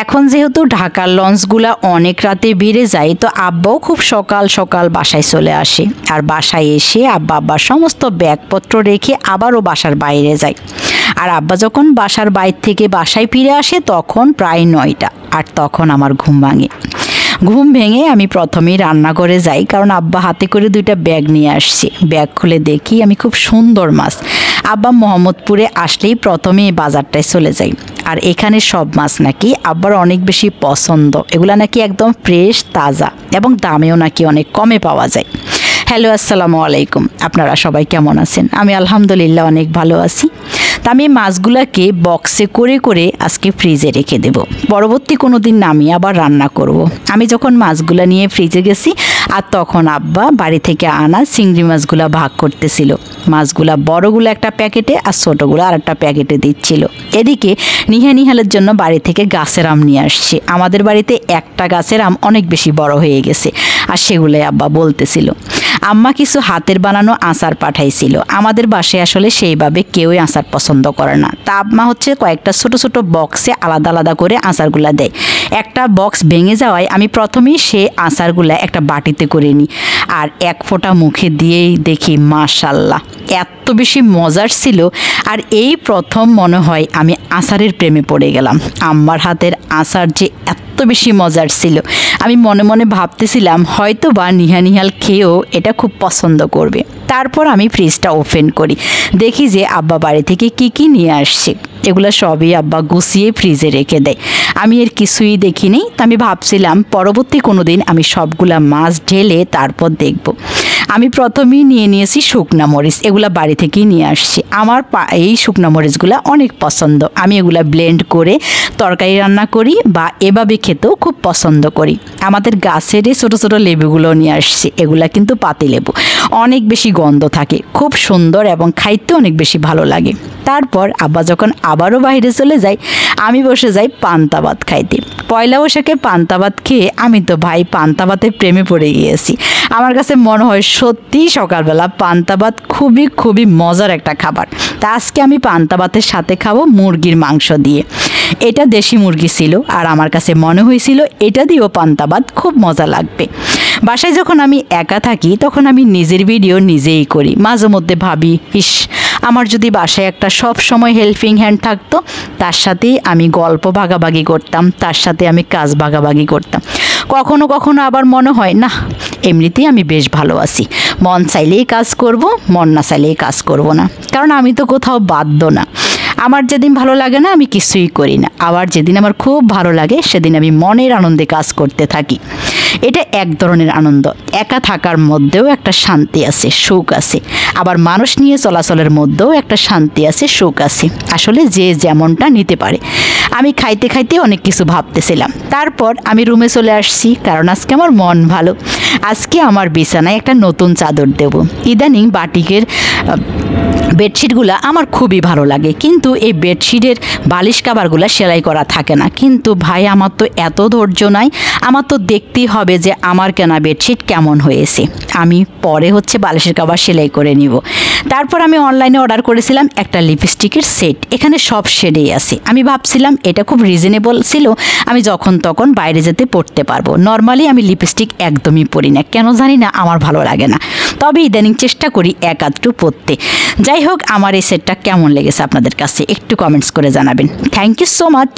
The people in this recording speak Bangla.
এখন যেহেতু ঢাকার লঞ্চগুলা অনেক রাতে বেড়ে যায়, তো আব্বাও খুব সকাল সকাল বাসায় চলে আসে। আর বাসায় এসে আব্বার সমস্ত ব্যাগপত্র রেখে আবারও বাসার বাইরে যায়। আর আব্বা যখন বাসার বাইরে থেকে বাসায় ফিরে আসে তখন প্রায় 9টা। আর তখন আমার ঘুম ভাঙে। ঘুম ভেঙে আমি প্রথমেই রান্নাঘরে যাই, কারণ আব্বা হাতে করে 2টা ব্যাগ নিয়ে আসছে। ব্যাগ খুলে দেখি আমি খুব সুন্দর মাছ। আব্বা মোহাম্মদপুরে আসলেই প্রথমে এই বাজারটায় চলে যাই। আর এখানে সব মাছ নাকি আব্বার অনেক বেশি পছন্দ। এগুলা নাকি একদম ফ্রেশ, তাজা এবং দামেও নাকি অনেক কমে পাওয়া যায়। হ্যালো, আসসালামু আলাইকুম। আপনারা সবাই কেমন আছেন? আমি আলহামদুলিল্লাহ অনেক ভালো আছি। তা আমি মাছগুলাকে বক্সে করে করে আজকে ফ্রিজে রেখে দেব। পরবর্তী কোনো দিন নামিয়ে আবার রান্না করব। আমি যখন মাছগুলা নিয়ে ফ্রিজে গেছি, আর তখন আব্বা বাড়ি থেকে আনা চিংড়ি মাছগুলা ভাগ করতেছিল। মাছগুলা বড়গুলো একটা প্যাকেটে আর ছোটোগুলো আর একটা প্যাকেটে দিচ্ছিল। এদিকে নিহালের জন্য বাড়ি থেকে গাছের আম নিয়ে আসছে। আমাদের বাড়িতে একটা গাছের আম অনেক বেশি বড় হয়ে গেছে, আর সেগুলোই আব্বা বলতেছিল। আম্মা কিছু হাতের বানানো আচার পাঠাইছিল। আমাদের বাসায় আসলে সেইভাবে কেউই আচার পছন্দ করে না। তা আম্মা কয়েকটা ছোট ছোট বক্সে আলাদা আলাদা করে আচারগুলা দেয়। একটা বক্স ভেঙে যাওয়ায় আমি প্রথমেই সে আচারগুলা একটা বাটিতে করে নিই। আর এক ফোঁটা মুখে দিয়েই দেখি মাশাল্লাহ এত বেশি মজার ছিল। আর এই প্রথম মনে হয় আমি আচারের প্রেমে পড়ে গেলাম। আম্মার হাতের আচার যে এত বেশি মজার ছিল, আমি মনে মনে ভাবতেছিলাম হয়তো বা নিহাল খেয়েও এটা খুব পছন্দ করবে। তারপর আমি ফ্রিজটা ওপেন করি, দেখি যে আব্বা বাড়ি থেকে কি নিয়ে আসছে। এগুলো সবই আব্বা গুছিয়ে ফ্রিজে রেখে দেয়। আমি এর কিছুই দেখিনি। তা আমি ভাবছিলাম পরবর্তী কোনো দিন আমি সবগুলা মাছ ঢেলে তারপর দেখব। আমি প্রথমেই নিয়েছি শুকনা মরিচ। এগুলা বাড়ি থেকেই নিয়ে আসছি। আমার এই শুকনা মরিচগুলো অনেক পছন্দ। আমি এগুলা ব্লেন্ড করে তরকারি রান্না করি বা এভাবে খেতেও খুব পছন্দ করি। আমাদের গাছের এই ছোটো ছোটো লেবুগুলো নিয়ে আসছি। এগুলা কিন্তু পাতি লেবু, অনেক বেশি গন্ধ থাকে, খুব সুন্দর এবং খাইতে অনেক বেশি ভালো লাগে। তারপর আব্বা যখন আবারও বাইরে চলে যায়, আমি বসে যাই পান্তা ভাত খাইতে। পয়লা বৈশাখে পান্তা ভাত খেয়ে আমি তো ভাই পান্তা ভাতের প্রেমে পড়ে গিয়েছি। আমার কাছে মনে হয় সত্যিই সকালবেলা পান্তা ভাত খুবই খুবই মজার একটা খাবার। তা আজকে আমি পান্তা ভাতের সাথে খাবো মুরগির মাংস দিয়ে। এটা দেশি মুরগি ছিল, আর আমার কাছে মনে হয়েছিল এটা দিয়েও পান্তা ভাত খুব মজা লাগবে। বাসায় যখন আমি একা থাকি তখন আমি নিজের ভিডিও নিজেই করি। মাঝে মধ্যে ভাবি, ইস আমার যদি বাসায় একটা সব সময় হেল্পিং হ্যান্ড থাকতো, তার সাথেই আমি গল্প ভাগাভাগি করতাম, তার সাথে আমি কাজ ভাগাভাগি করতাম। কখনো কখনো আবার মনে হয় না, এমনিতেই আমি বেশ ভালো আছি, মন চাইলেই কাজ করব, মন না চাইলেই কাজ করব না, কারণ আমি তো কোথাও বাধ্য না। আমার যেদিন ভালো লাগে না আমি কিছুই করি না, আবার যেদিন আমার খুব ভালো লাগে সেদিন আমি মনের আনন্দে কাজ করতে থাকি। এটা এক ধরনের আনন্দ। একা থাকার মধ্যেও একটা শান্তি আছে, সুখ আছে। আবার মানুষ নিয়ে চলাচলের মধ্যেও একটা শান্তি আছে, সুখ আছে। আসলে যে যেমনটা নিতে পারে। আমি খাইতে খাইতে অনেক কিছু ভাবতেছিলাম। তারপর আমি রুমে চলে আসছি, কারণ আজকে আমার মন ভালো। আজকে আমার বিছানায় একটা নতুন চাদর দেব। ইদানিং বাটিকের বেডশিটগুলো আমার খুবই ভালো লাগে, কিন্তু এই বেডশিটের বালিশ কাভারগুলো সেলাই করা থাকে না। কিন্তু ভাই আমার তো এত ধৈর্য নাই, আমার তো দেখতেই হবে যে আমার কেনা বেডশিট কেমন হয়েছে। আমি পরে বালিশের কাভার সেলাই করে নিব। তারপর আমি অনলাইনে অর্ডার করেছিলাম একটা লিপস্টিকের সেট। এখানে সব শেডেই আছে। আমি ভাবছিলাম এটা খুব রিজনেবল ছিল, আমি যখন তখন বাইরে যেতে পড়তে পারবো। নর্মালি আমি লিপস্টিক একদমই পরি না, কেন জানি না আমার ভালো লাগে না। তবে ইদানিং চেষ্টা করি এক আধটু পরতে। যাই হোক, আমার এই সেটটা কেমন লেগেছে আপনাদের কাছে একটু কমেন্টস করে জানাবেন। Thank you so much.